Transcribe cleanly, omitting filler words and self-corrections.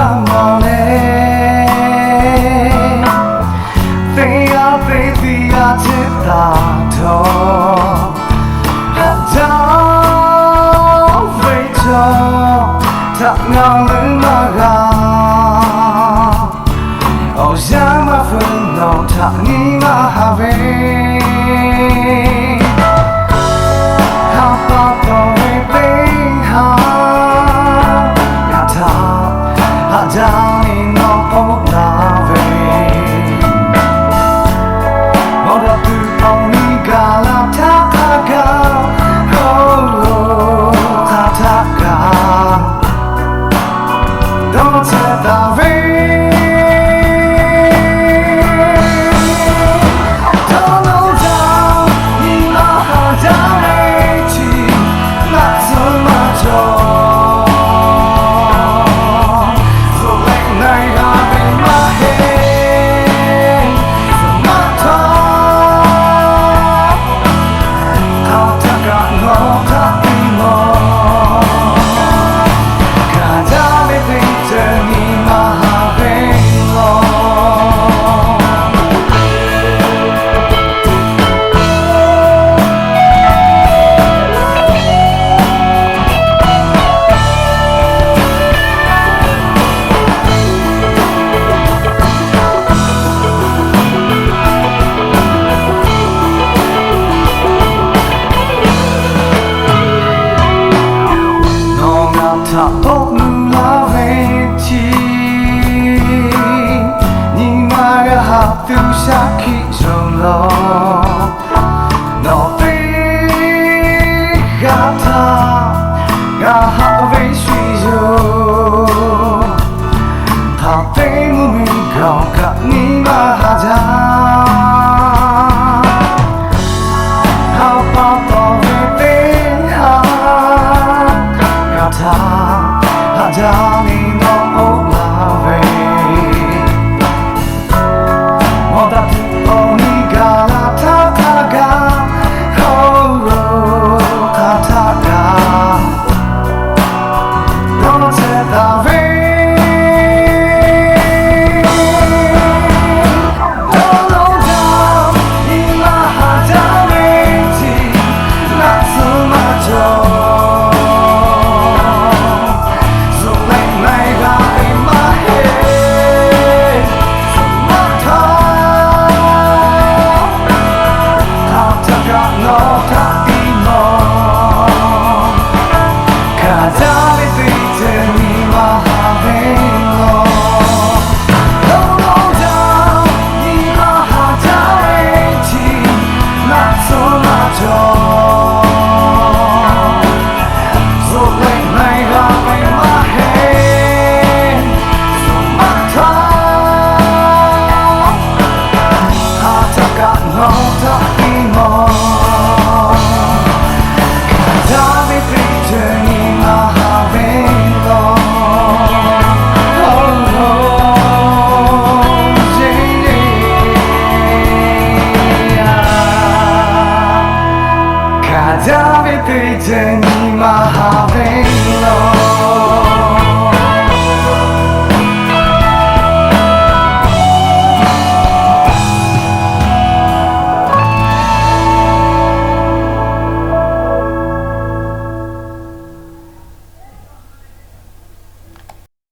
amore Thea chitato Hadao vecho Takngang lumaga Oh yama funo takni mahave Hapato vepeha Yata Hadani no olave Ora tu oni gala takaga Oh tataka Don't set the way Bốc la về chi nhìn mà ga hạt tiêu sắc khi rồng lo nó về ga ta ga hạt về suy yo ta về mu mình gạo cả nhìn mà ha ra hạt bao to về bên ha ga ta Hadani no olave Moda tu oni gala takaga Oh tataga Don't set the way Don't know down Ima hadameti Natsu majo Davide ni mahavelo